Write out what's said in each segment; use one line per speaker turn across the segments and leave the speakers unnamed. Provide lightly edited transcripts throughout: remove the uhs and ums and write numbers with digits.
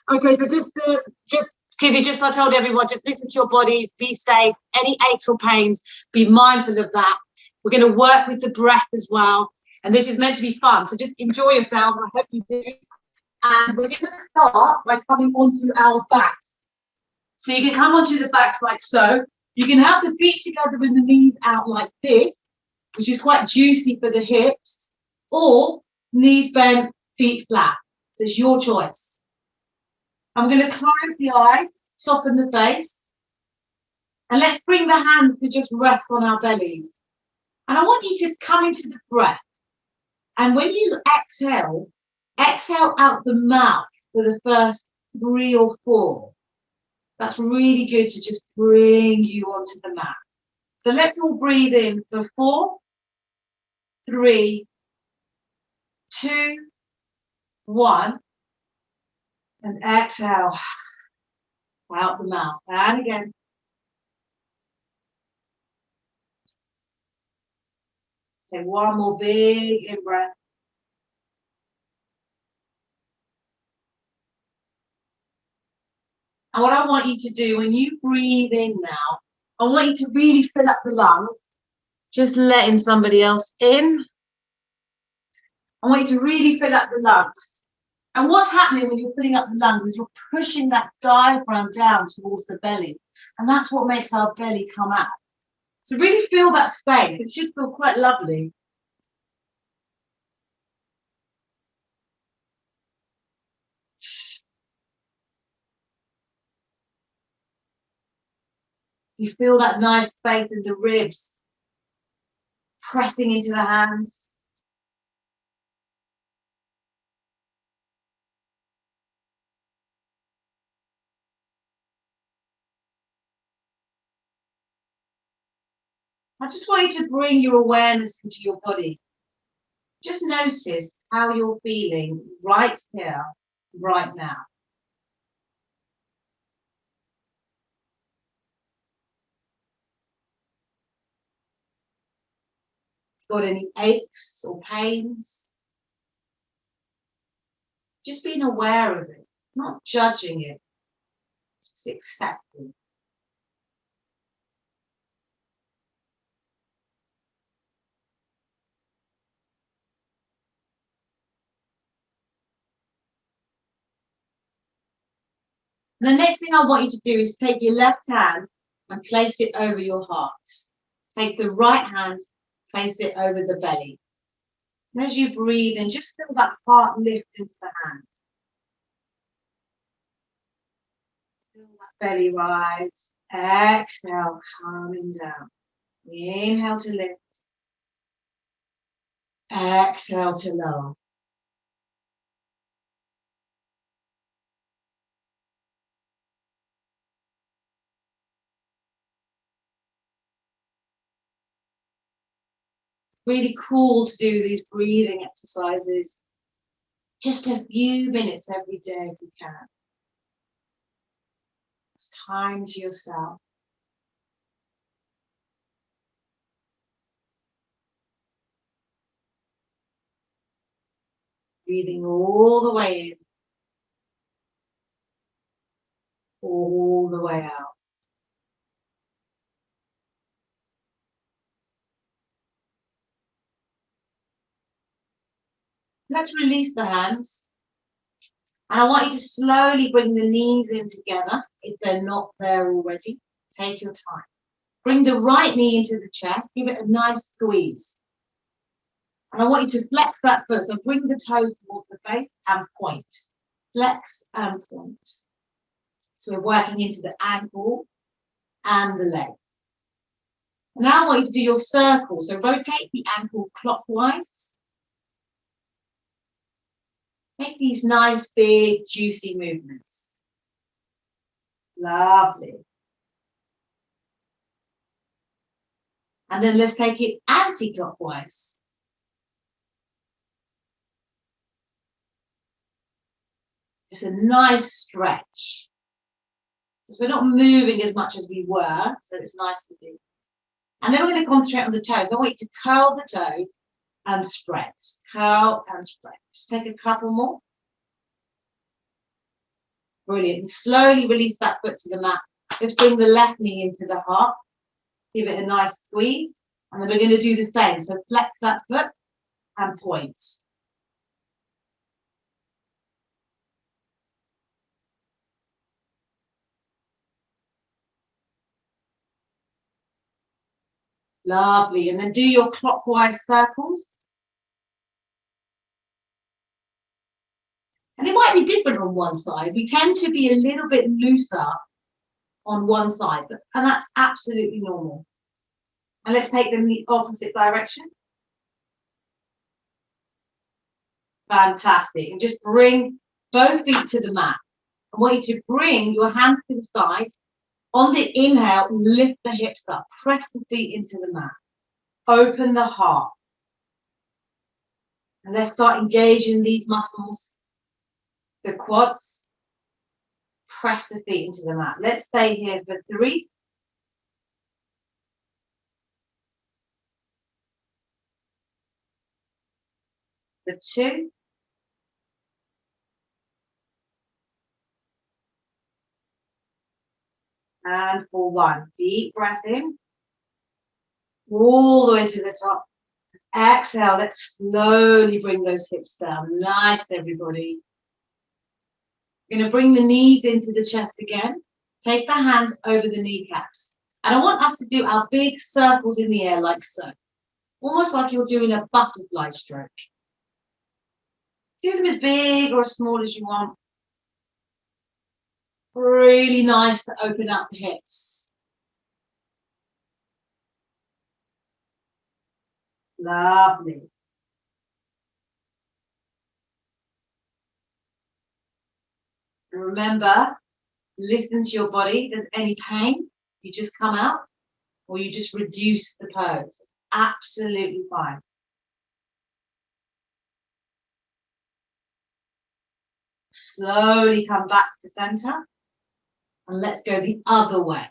Okay, so just Kizzy, just I told everyone, just listen to your bodies, be safe. Any aches or pains, be mindful of that. We're going to work with the breath as well. And this is meant to be fun. So just enjoy yourself. I hope you do. And we're going to start by coming onto our backs. So you can come onto the backs like so. You can have the feet together with the knees out like this, which is quite juicy for the hips, or knees bent, feet flat. So it's your choice. I'm going to close the eyes, soften the face, and let's bring the hands to just rest on our bellies. And I want you to come into the breath. And when you exhale, exhale out the mouth for the first 3 or 4. That's really good to just bring you onto the mat. So let's all breathe in for 4, 3, 2, 1. And exhale out the mouth. And again. Take one more big in-breath. And what I want you to do when you breathe in now, I want you to really fill up the lungs. Just letting somebody else in. I want you to really fill up the lungs. And what's happening when you're filling up the lungs is you're pushing that diaphragm down towards the belly. And that's what makes our belly come out. So really feel that space. It should feel quite lovely. You feel that nice space in the ribs, pressing into the hands. I just want you to bring your awareness into your body. Just notice how you're feeling right here, right now. Got any aches or pains? Just being aware of it, not judging it, just accepting. And the next thing I want you to do is take your left hand and place it over your heart. Take the right hand, place it over the belly. And as you breathe in, just feel that heart lift into the hand. Feel that belly rise. Exhale, calming down. Inhale to lift. Exhale to lower. Really cool to do these breathing exercises. Just a few minutes every day if you can. It's time to yourself. Breathing all the way in, all the way out. Let's release the hands. And I want you to slowly bring the knees in together if they're not there already. Take your time. Bring the right knee into the chest. Give it a nice squeeze. And I want you to flex that foot. So bring the toes towards the face and point. Flex and point. So we're working into the ankle and the leg. Now I want you to do your circle. So rotate the ankle clockwise. Make these nice, big, juicy movements. Lovely. And then let's take it anti-clockwise. Just a nice stretch. Because we're not moving as much as we were, so it's nice to do. And then we're going to concentrate on the toes. I want you to curl the toes and spread. Curl and spread. Just take a couple more. Brilliant. And slowly release that foot to the mat. Let's bring the left knee into the heart. Give it a nice squeeze. And then we're going to do the same. So flex that foot and point. Lovely. And then do your clockwise circles. And it might be different on one side. We tend to be a little bit looser on one side, and that's absolutely normal. And let's take them in the opposite direction. Fantastic. And just bring both feet to the mat. I want you to bring your hands to the side. On the inhale, lift the hips up. Press the feet into the mat. Open the heart. And let's start engaging these muscles. The quads. Press the feet into the mat. Let's stay here for 3. For 2. And for 1. Deep breath in. All the way to the top. Exhale. Let's slowly bring those hips down. Nice, everybody. We're going to bring the knees into the chest again. Take the hands over the kneecaps. And I want us to do our big circles in the air like so. Almost like you're doing a butterfly stroke. Do them as big or as small as you want. Really nice to open up the hips. Lovely. And remember, listen to your body. If there's any pain, you just come out or you just reduce the pose. Absolutely fine. Slowly come back to center. And let's go the other way.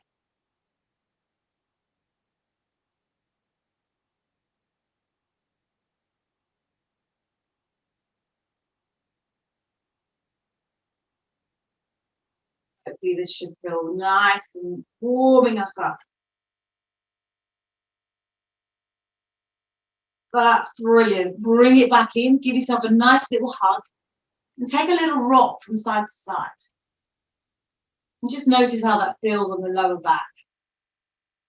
Hopefully this should feel nice and warming us up. That's brilliant. Bring it back in. Give yourself a nice little hug. And take a little rock from side to side. And just notice how that feels on the lower back.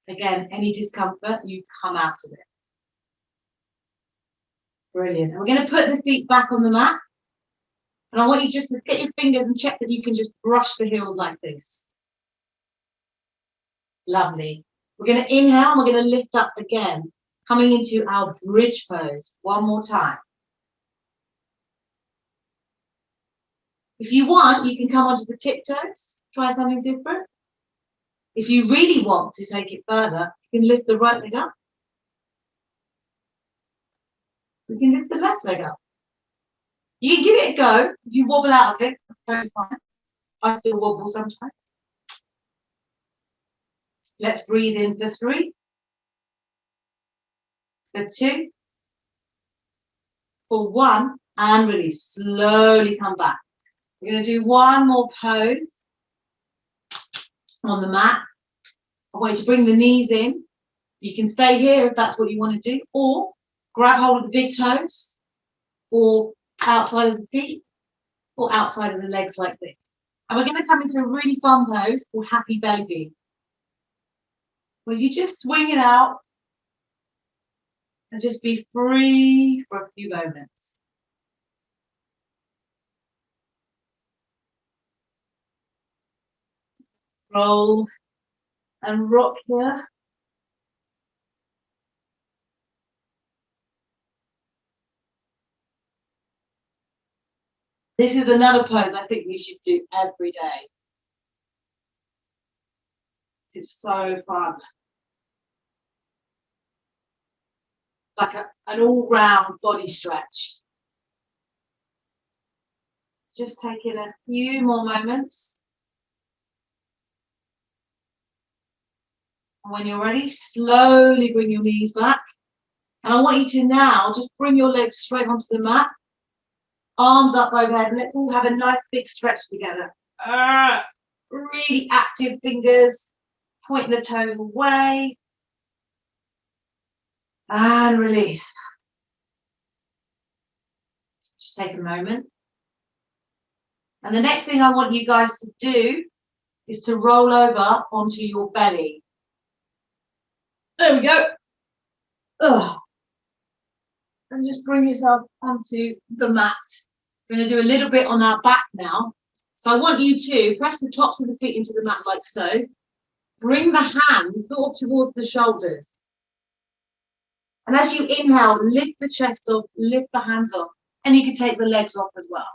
Again, any discomfort, you come out of it. Brilliant. And we're going to put the feet back on the mat. And I want you just to get your fingers and check that you can just brush the heels like this. Lovely. We're going to inhale and we're going to lift up again, coming into our bridge pose. One more time. If you want, you can come onto the tiptoes, try something different. If you really want to take it further, you can lift the right leg up. You can lift the left leg up. You can give it a go. If you wobble out of it, that's very fine. I still wobble sometimes. Let's breathe in for 3. For 2. For 1. And release. Slowly come back. We're going to do one more pose on the mat. I want you to bring the knees in. You can stay here if that's what you want to do, or grab hold of the big toes, or outside of the feet, or outside of the legs like this. And we're going to come into a really fun pose called Happy Baby, where you just swing it out and just be free for a few moments. Roll and rock here. This is another pose I think we should do every day. It's so fun. Like an all-round body stretch. Just taking a few more moments. And when you're ready, slowly bring your knees back. And I want you to now just bring your legs straight onto the mat. Arms up overhead. And let's all have a nice big stretch together. Really active fingers, pointing the toes away. And release. Just take a moment. And the next thing I want you guys to do is to roll over onto your belly. There we go. And just bring yourself onto the mat. We're going to do a little bit on our back now. So I want you to press the tops of the feet into the mat like so. Bring the hands sort of towards the shoulders. And as you inhale, lift the chest off, lift the hands off. And you can take the legs off as well.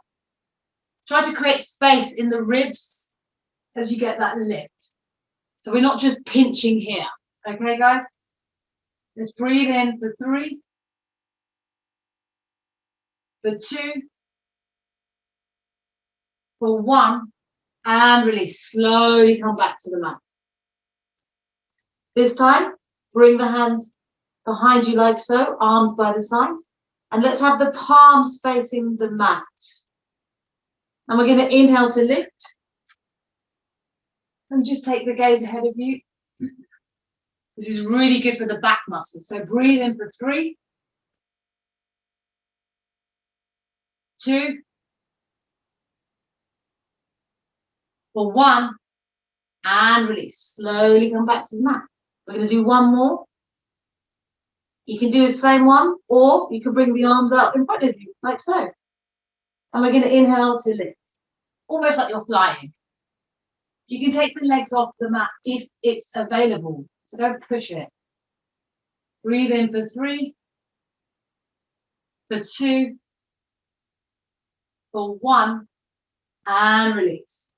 Try to create space in the ribs as you get that lift. So we're not just pinching here. Okay, guys? Let's breathe in for 3, for 2, for 1, and release. Slowly come back to the mat. This time, bring the hands behind you like so, arms by the side. And let's have the palms facing the mat. And we're going to inhale to lift. And just take the gaze ahead of you. This is really good for the back muscles. So breathe in for 3, 2, for 1, and release. Slowly come back to the mat. We're going to do one more. You can do the same one, or you can bring the arms out in front of you, like so. And we're going to inhale to lift. Almost like you're flying. You can take the legs off the mat if it's available. So don't push it. Breathe in for 3, for 2, for 1, and release.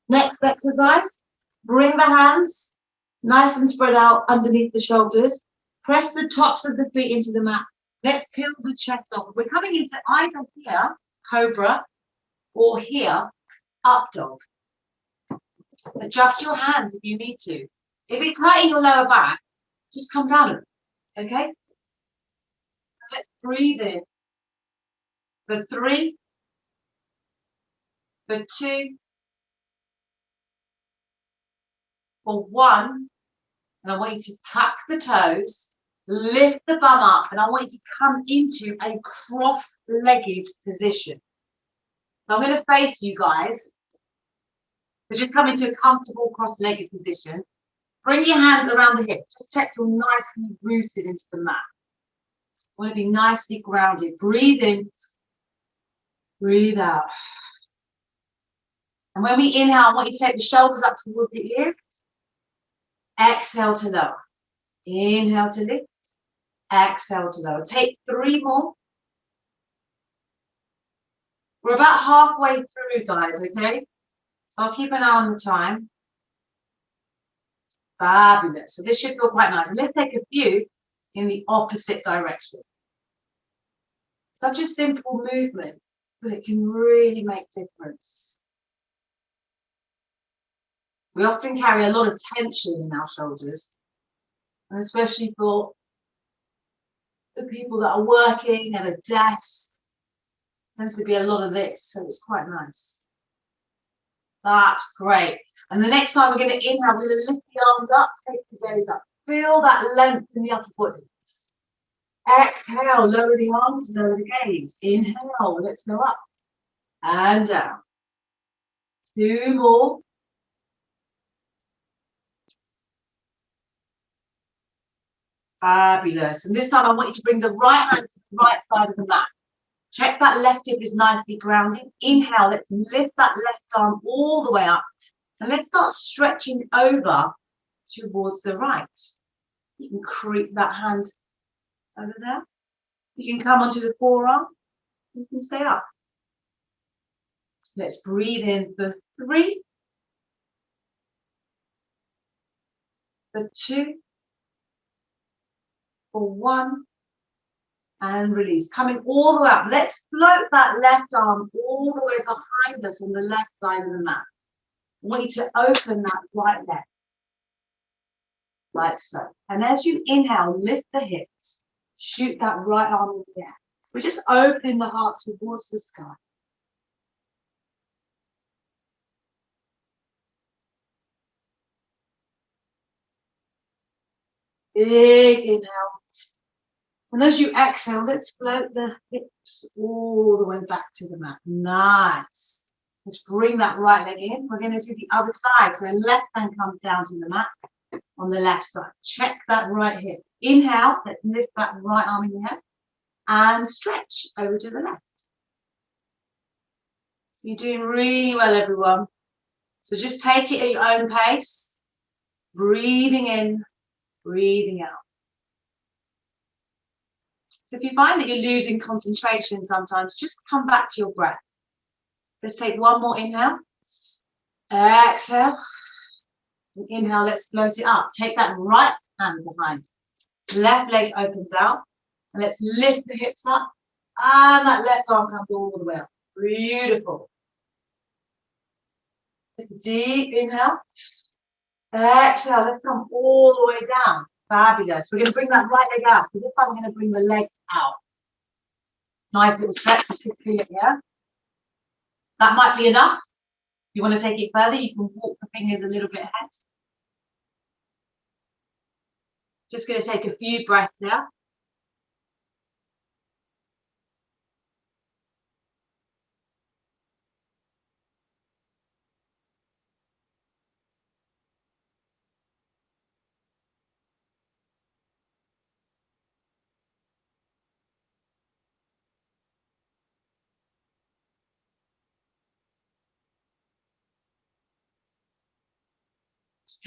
Next exercise, bring the hands nice and spread out underneath the shoulders. Press the tops of the feet into the mat. Let's peel the chest off. We're coming into either here, cobra, or here, up dog. Adjust your hands if you need to. If it's hurting your lower back, just come down a bit, okay? Let's breathe in for 3, for 2, for 1, and I want you to tuck the toes, lift the bum up, and I want you to come into a cross-legged position. So I'm going to face you guys. So just come into a comfortable cross-legged position. Bring your hands around the hips. Just check you're nicely rooted into the mat. You want to be nicely grounded. Breathe in, breathe out. And when we inhale, I want you to take the shoulders up towards the ears. Exhale to lower. Inhale to lift. Exhale to lower. Take 3 more. We're about halfway through, guys, okay? So I'll keep an eye on the time. Fabulous. So this should feel quite nice. And let's take a few in the opposite direction. Such a simple movement, but it can really make a difference. We often carry a lot of tension in our shoulders, and especially for the people that are working at a desk, tends to be a lot of this, so it's quite nice. That's great. And the next time we're going to inhale, we're going to lift the arms up, take the gaze up. Feel that length in the upper body. Exhale, lower the arms, lower the gaze. Inhale, let's go up and down. 2 more. Fabulous. And this time I want you to bring the right hand to the right side of the mat. Check that left hip is nicely grounded. Inhale, let's lift that left arm all the way up. And let's start stretching over towards the right. You can creep that hand over there. You can come onto the forearm. You can stay up. Let's breathe in for 3, for 2, for 1, and release. Coming all the way up. Let's float that left arm all the way behind us on the left side of the mat. I want you to open that right leg, like so. And as you inhale, lift the hips, Shoot that right arm in the air. We're just opening the heart towards the sky. Big inhale. And as you exhale, let's float the hips all the way back to the mat. Nice. Let's bring that right leg in. We're going to do the other side. So the left hand comes down to the mat on the left side. Check that right hip. Inhale. Let's lift that right arm in the air and stretch over to the left. So you're doing really well, everyone. So just take it at your own pace. Breathing in, breathing out. So if you find that you're losing concentration sometimes, just come back to your breath. Let's take one more inhale. Exhale. And inhale, let's float it up. Take that right hand behind. Left leg opens out. And let's lift the hips up. And that left arm comes all the way up. Beautiful. Deep inhale. Exhale. Let's come all the way down. Fabulous. We're going to bring that right leg out. So this time we're going to bring the legs out. Nice little stretch. You should feel it, yeah? That might be enough. If you want to take it further, you can walk the fingers a little bit ahead. Just going to take a few breaths now.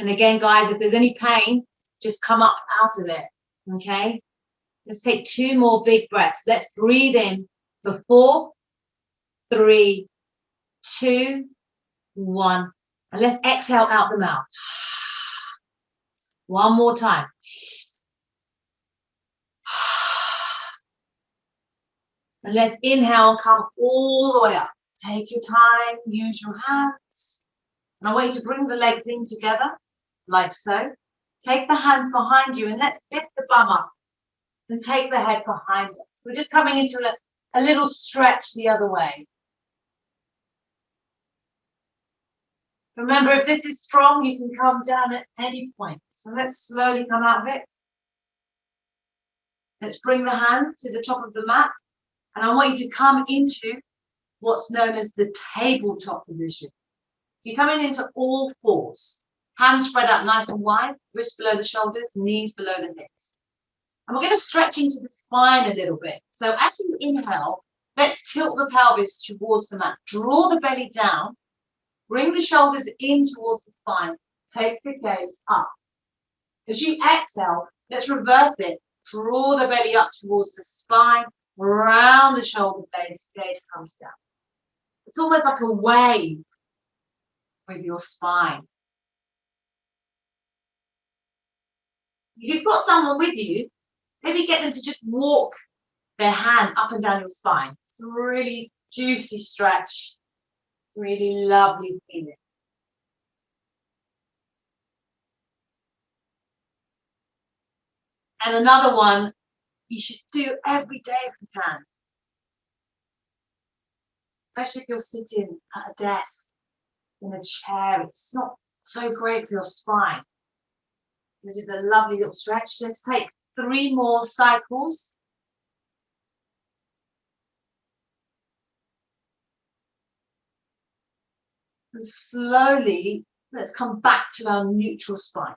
And again, guys, if there's any pain, just come up out of it, okay? Let's take 2 more big breaths. Let's breathe in for 4, 3, 2, 1. And let's exhale out the mouth. One more time. And let's inhale and come all the way up. Take your time, use your hands. And I want you to bring the legs in together, like so. Take the hands behind you and let's lift the bum up and take the head behind us. We're just coming into a little stretch the other way. Remember, if this is strong, you can come down at any point. So let's slowly come out of it. Let's bring the hands to the top of the mat. And I want you to come into what's known as the tabletop position. You're coming into all fours. Hands spread out nice and wide, wrists below the shoulders, knees below the hips. And we're going to stretch into the spine a little bit. So as you inhale, let's tilt the pelvis towards the mat. Draw the belly down. Bring the shoulders in towards the spine. Take the gaze up. As you exhale, let's reverse it. Draw the belly up towards the spine. Round the shoulder blades, gaze comes down. It's almost like a wave with your spine. If you've got someone with you, maybe get them to just walk their hand up and down your spine. It's a really juicy stretch, really lovely feeling. And another one you should do every day if you can. Especially if you're sitting at a desk, in a chair, it's not so great for your spine. This is a lovely little stretch. Let's take 3 more cycles. And slowly, let's come back to our neutral spine.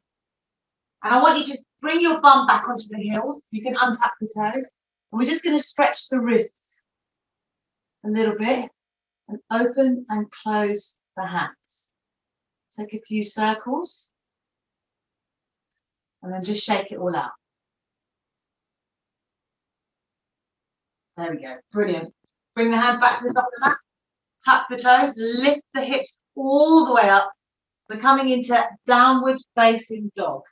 And I want you to bring your bum back onto the heels. You can untap the toes. And we're just going to stretch the wrists a little bit and open and close the hands. Take a few circles. And then just shake it all out. There we go. Brilliant. Bring the hands back to the top of the mat. Tuck the toes. Lift the hips all the way up. We're coming into downward facing dog.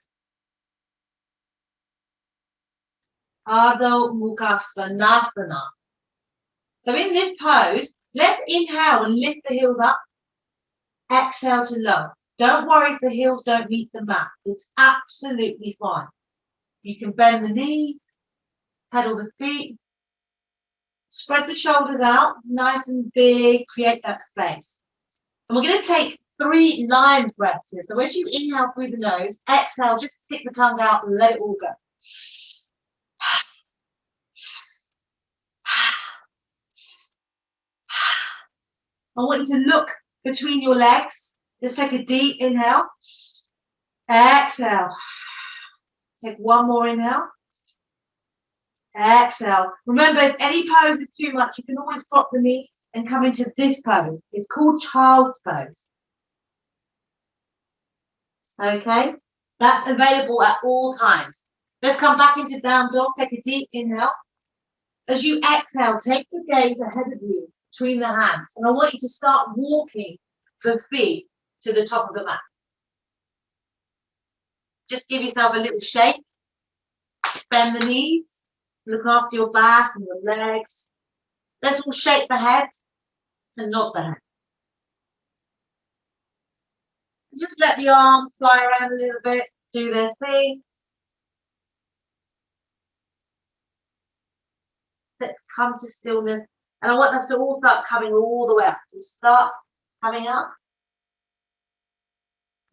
Ardha Mukha Svanasana. So in this pose, let's inhale and lift the heels up. Exhale to lower. Don't worry if the heels don't meet the mat. It's absolutely fine. You can bend the knees, pedal the feet. Spread the shoulders out, nice and big, create that space. And we're going to take 3 lion's breaths here. So as you inhale through the nose, exhale, just stick the tongue out and let it all go. I want you to look between your legs. Just take a deep inhale. Exhale. Take one more inhale. Exhale. Remember, if any pose is too much, you can always drop the knees and come into this pose. It's called child's pose. Okay? That's available at all times. Let's come back into down dog. Take a deep inhale. As you exhale, take the gaze ahead of you between the hands. And I want you to start walking the feet to the top of the mat. Just give yourself a little shake. Bend the knees. Look after your back and your legs. Let's all shake the head and nod the head. Just let the arms fly around a little bit, do their thing. Let's come to stillness. And I want us to all start coming all the way up. So start coming up.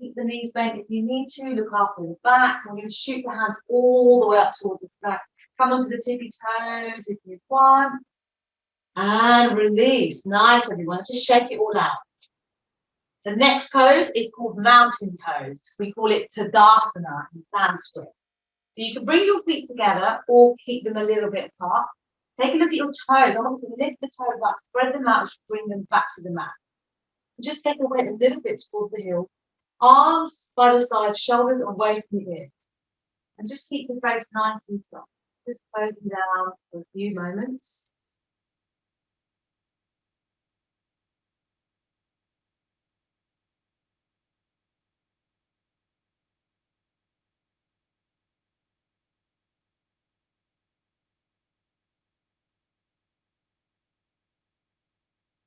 Keep the knees bent if you need to. Look after the back. I'm going to shoot the hands all the way up towards the back. Come onto the tippy toes if you want. And release. Nice, everyone. Just shake it all out. The next pose is called mountain pose. We call it Tadasana in Sanskrit. So you can bring your feet together or keep them a little bit apart. Take a look at your toes. I want you to lift the toes up, spread them out, bring them back to the mat. Just take the weight a little bit towards the heel. Arms by the side, shoulders away from the ear. And just keep the face nice and soft. Just closing down for a few moments.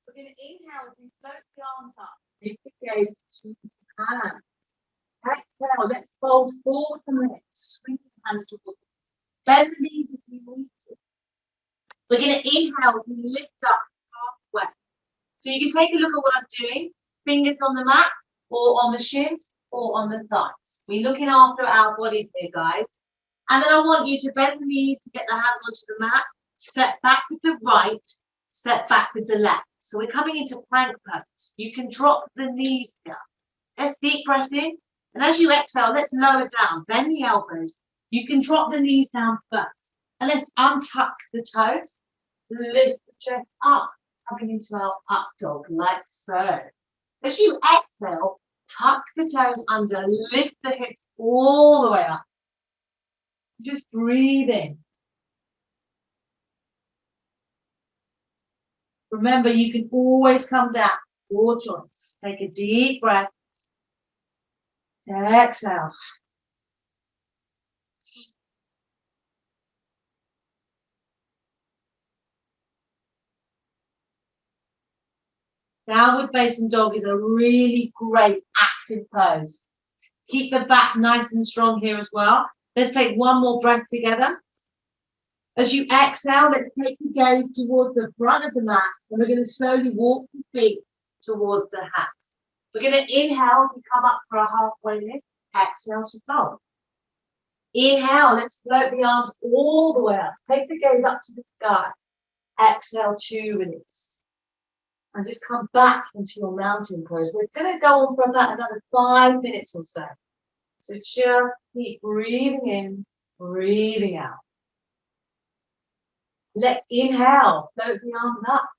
We're going to inhale as we float the arms up. Lift the gaze to the hands. Exhale, let's fold forward the legs. Swing the hands towards. Bend the knees if you need to. We're going to inhale as we lift up halfway. So you can take a look at what I'm doing. Fingers on the mat, or on the shins, or on the thighs. We're looking after our bodies here, guys. And then I want you to bend the knees to get the hands onto the mat. Step back with the right, step back with the left. So we're coming into plank pose. You can drop the knees down. Let's deep breath in. And as you exhale, let's lower down. Bend the elbows. You can drop the knees down first. And let's untuck the toes. Lift the chest up. Coming into our up dog, like so. As you exhale, tuck the toes under. Lift the hips all the way up. Just breathe in. Remember, you can always come down. Your choice. Take a deep breath. Exhale. Downward facing dog is a really great active pose. Keep the back nice and strong here as well. Let's take one more breath together. As you exhale, let's take the gaze towards the front of the mat, and we're going to slowly walk the feet towards the hands. We're going to inhale as we come up for a halfway lift. Exhale to fold. Inhale, let's float the arms all the way up. Take the gaze up to the sky. Exhale to release. And just come back into your mountain pose. We're going to go on for about another 5 minutes or so. So just keep breathing in, breathing out. Let's inhale, float the arms up.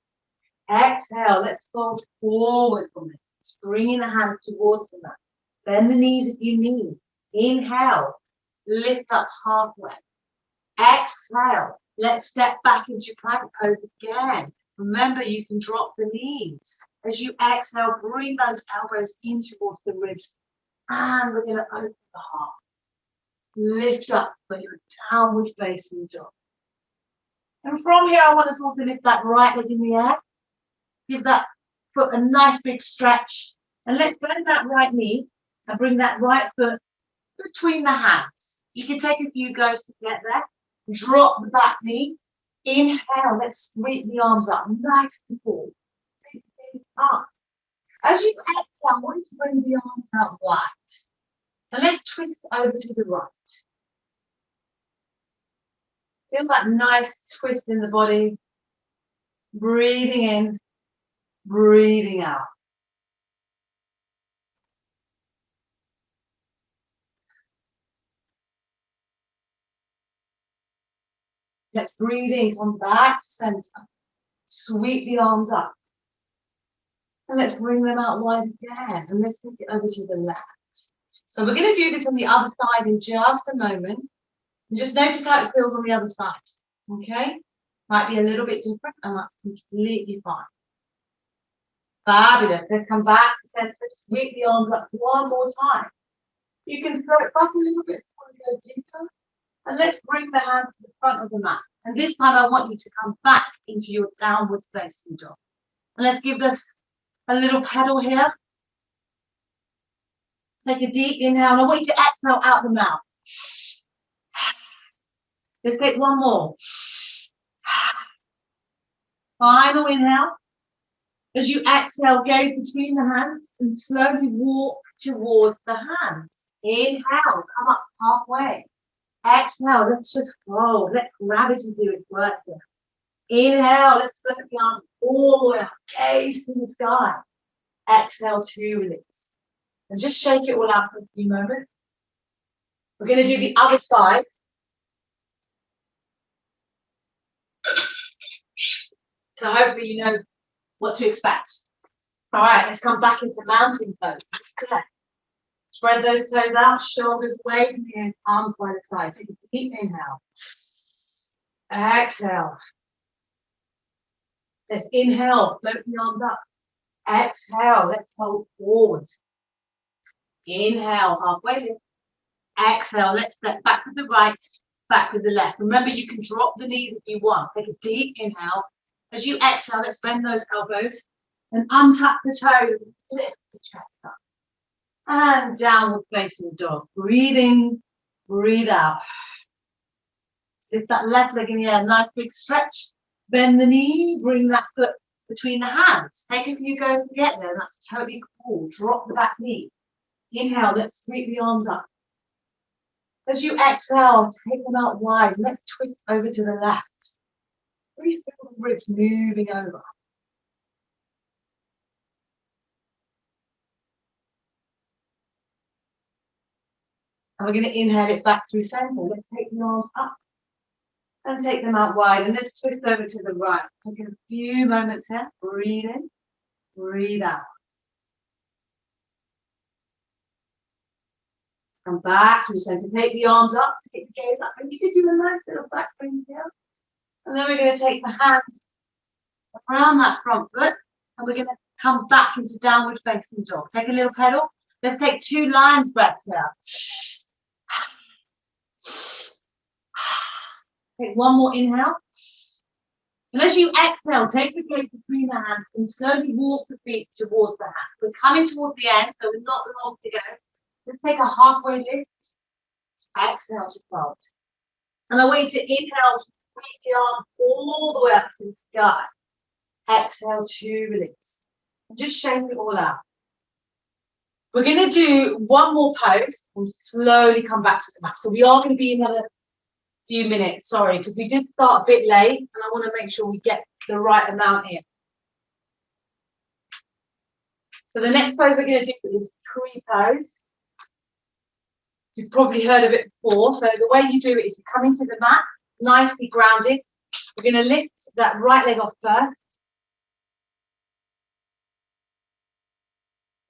Exhale, let's fold forward from it. Bringing the hands towards the mat. Bend the knees if you need. Inhale, lift up halfway. Exhale, let's step back into plank pose again. Remember, you can drop the knees. As you exhale, bring those elbows in towards the ribs. And we're going to open the heart. Lift up for your downward facing dog. And from here, I want us all to lift that right leg in the air. Give that foot a nice big stretch. And let's bend that right knee and bring that right foot between the hands. You can take a few goes to get there. Drop the back knee. Inhale, let's sweep the arms up. Nice and full. Big things up. As you exhale, I want you to bring the arms out wide. And let's twist over to the right. Feel that nice twist in the body. Breathing in, breathing out. Let's breathe in, come back to center. Sweep the arms up. And let's bring them out wide again. And let's take it over to the left. So we're going to do this on the other side in just a moment. And just notice how it feels on the other side. Okay? Might be a little bit different, and that's completely fine. Fabulous. Let's come back to center. Sweep the arms up one more time. You can throw it back a little bit before you go deeper. And let's bring the hands to the front of the mat. And this time I want you to come back into your downward facing dog. And let's give this a little pedal here. Take a deep inhale. And I want you to exhale out the mouth. Let's take one more. Final inhale. As you exhale, gaze between the hands and slowly walk towards the hands. Inhale, come up halfway. Exhale, let's just flow. Let gravity do its work here. Inhale, let's float the arms all the way up. Gaze to the sky. Exhale to release. And just shake it all out for a few moments. We're going to do the other side. So hopefully you know what to expect. All right, let's come back into mountain pose. Spread those toes out, shoulders away from the ears, arms by the side. Take a deep inhale. Exhale. Let's inhale, float the arms up. Exhale, let's fold forward. Inhale, halfway lift. Exhale, let's step back with the right, back with the left. Remember, you can drop the knees if you want. Take a deep inhale. As you exhale, let's bend those elbows and untap the toes. Lift the chest up. And downward facing dog. Breathing, breathe out. Lift that left leg in the air. Nice big stretch. Bend the knee. Bring that foot between the hands. Take a few goes to get there. That's totally cool. Drop the back knee. Inhale. Let's sweep the arms up. As you exhale, take them out wide. Let's twist over to the left. Really feel the ribs moving over. And we're going to inhale it back through center. Let's take the arms up and take them out wide. And let's twist over to the right. Take a few moments here. Breathe in, breathe out. Come back through center. Take the arms up, take the gaze up. And you can do a nice little back bend here. And then we're going to take the hands around that front foot. And we're going to come back into downward facing dog. Take a little pedal. Let's take 2 lion's breaths here. Take one more inhale. And as you exhale, take the gaze between the hands and slowly walk the feet towards the hands. We're coming towards the end, so we're not long to go. Let's take a halfway lift. Exhale to fold. And I want you to inhale, sweep the arms all the way up to the sky. Exhale to release. And just shake it all out. We're going to do one more pose and slowly come back to the mat. So we are going to be another few minutes, sorry, because we did start a bit late and I want to make sure we get the right amount in. So the next pose we're going to do is tree pose. You've probably heard of it before. So the way you do it is you come into the mat, nicely grounded. We're going to lift that right leg off first.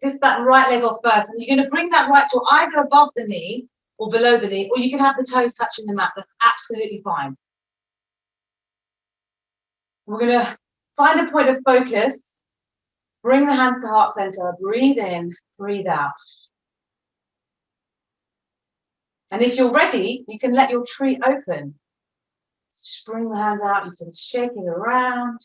Lift that right leg off first, and you're going to bring that right toe either above the knee or below the knee, or you can have the toes touching the mat. That's absolutely fine. We're going to find a point of focus. Bring the hands to heart center. Breathe in, breathe out. And if you're ready, you can let your tree open. Just bring the hands out. You can shake it around.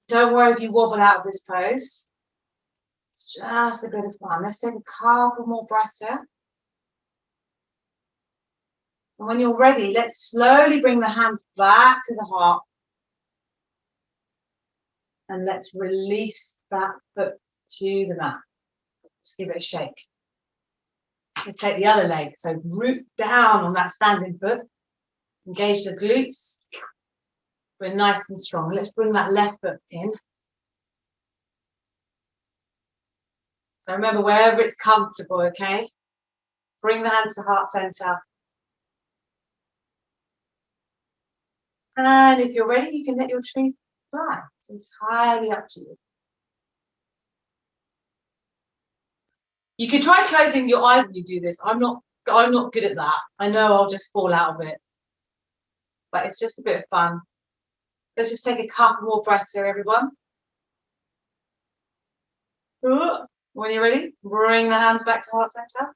Don't worry if you wobble out of this pose. It's It's just a bit of fun. Let's take a couple more breaths here. And when you're ready, let's slowly bring the hands back to the heart. And let's release that foot to the mat. Just give it a shake. Let's take the other leg. So root down on that standing foot. Engage the glutes. We're nice and strong. Let's bring that left foot in. So remember, wherever it's comfortable, okay? Bring the hands to heart center. And if you're ready, you can let your tree fly. It's entirely up to you. You can try closing your eyes when you do this. I'm not good at that. I know I'll just fall out of it. But it's just a bit of fun. Let's just take a couple more breaths here, everyone. When you're ready, bring the hands back to heart center.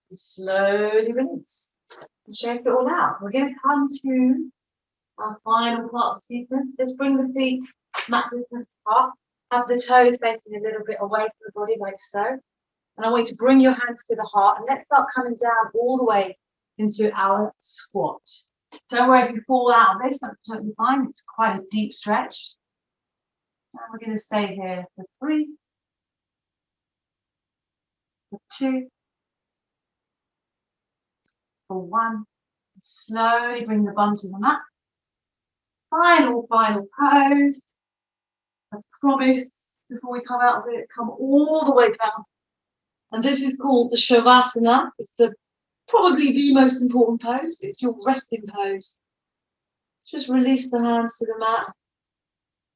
And slowly release. And shake it all out. We're going to come to our final part of the sequence. Let's bring the feet mat distance apart. Have the toes facing a little bit away from the body, like so. And I want you to bring your hands to the heart. And let's start coming down all the way into our squat. Don't worry if you fall out of this, that's totally fine. It's quite a deep stretch. And we're going to stay here for 3, for 2, for 1. Slowly bring the bum to the mat. Final pose. I promise, before we come out of it, come all the way down. And this is called the Shavasana. It's probably the most important pose. It's your resting pose. Just release the hands to the mat.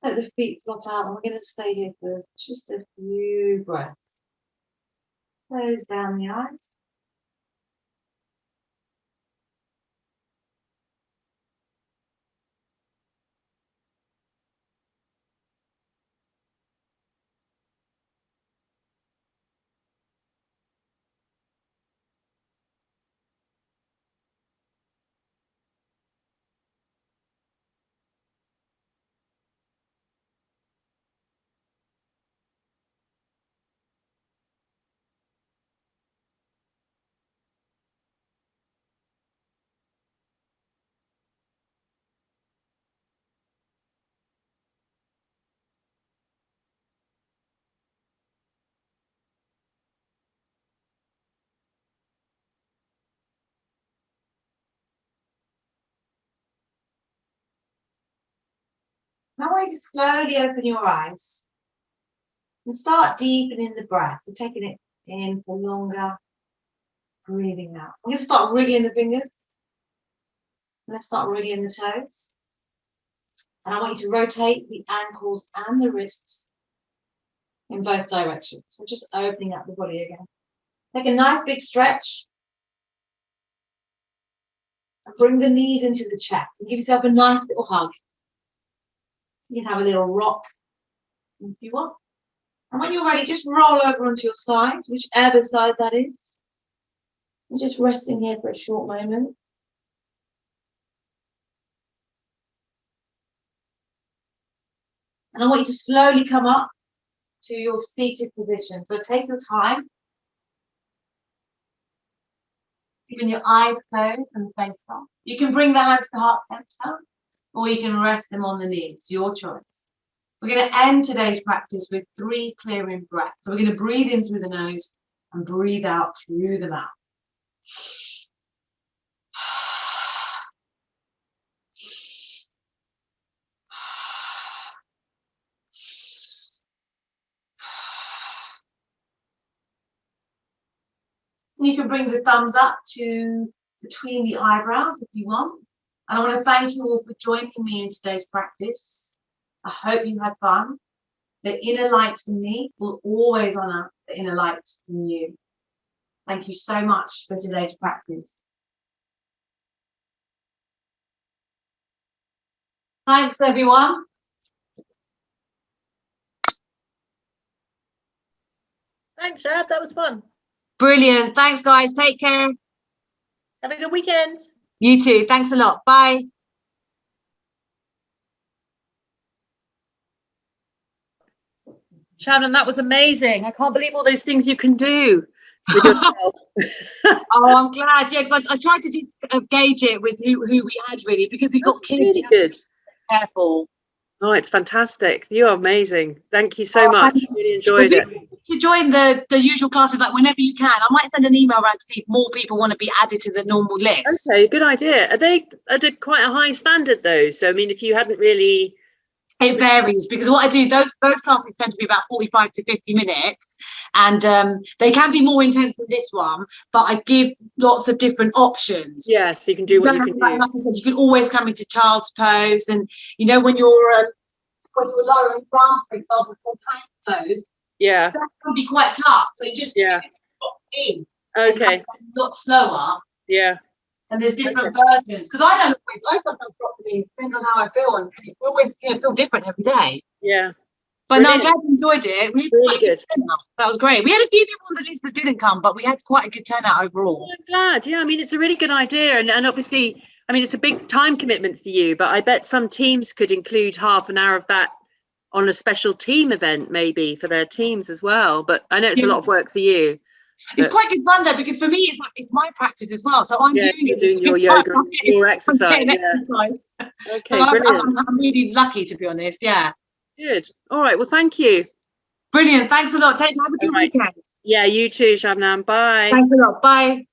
Let the feet flop out. And we're going to stay here for just a few breaths. Close down the eyes. Now I want you to slowly open your eyes and start deepening the breath. So taking it in for longer, breathing out. I'm going to start wriggling the fingers. Let's start wriggling the toes. And I want you to rotate the ankles and the wrists in both directions. So just opening up the body again. Take a nice big stretch. And bring the knees into the chest. And give yourself a nice little hug. You can have a little rock if you want. And when you're ready, just roll over onto your side, whichever side that is. And just resting here for a short moment. And I want you to slowly come up to your seated position. So take your time. Keeping your eyes closed and the face off. You can bring the hands to heart center, or you can rest them on the knees, your choice. We're going to end today's practice with 3 clearing breaths. So we're going to breathe in through the nose and breathe out through the mouth. You can bring the thumbs up to between the eyebrows if you want. And I want to thank you all for joining me in today's practice. I hope you had fun. The inner light in me will always honour the inner light in you. Thank you so much for today's practice. Thanks, everyone.
Thanks, Shab. That was fun.
Brilliant. Thanks, guys. Take care.
Have a good weekend.
You too. Thanks a lot. Bye.
Shannon, that was amazing. I can't believe all those things you can do with yourself.
Oh, I'm glad. Yeah, because I tried to just gauge it with who we had really, because we've got
That's
kids.
really good.
Careful.
Oh, it's fantastic. You're amazing. Thank you so
Oh,
much.
thank you.
Really enjoyed it.
To join the usual classes, like whenever you can. I might send an email around to see if more people want to be added to the normal list.
Okay, good idea. Are they quite a high standard though? So I mean, if you hadn't really,
it varies, because what I do, those classes tend to be about 45 to 50 minutes, and they can be more intense than this one, but I give lots of different options.
yes, you can do what you can do.
Like I said, you can always come into child's pose, and you know when you're lowering down, for example, for plank pose,
Yeah.
that can be quite tough. So you just in.
Okay.
A lot slower.
Yeah.
And there's different versions, because I sometimes drop the knees, depends on how I feel, and it always feel different every day.
Yeah.
But no, I'm glad you enjoyed it.
Really good.
That was great. We had a few people on the list that didn't come, but we had quite a good turnout overall.
I'm glad. Yeah, I mean, it's a really good idea, and obviously, I mean, it's a big time commitment for you, but I bet some teams could include half an hour of that on a special team event, maybe for their teams as well. But I know it's a lot of work for you.
It's quite good fun though, because for me it's my practice as well. So I'm doing
your yoga, your exercise. Yeah. Okay,
so
brilliant.
I'm really lucky, to be honest. Yeah.
Good. All right. Well, thank you.
Brilliant. Thanks a lot. Have a good weekend.
Yeah, you too, Shabnam. Bye.
Thanks a lot. Bye.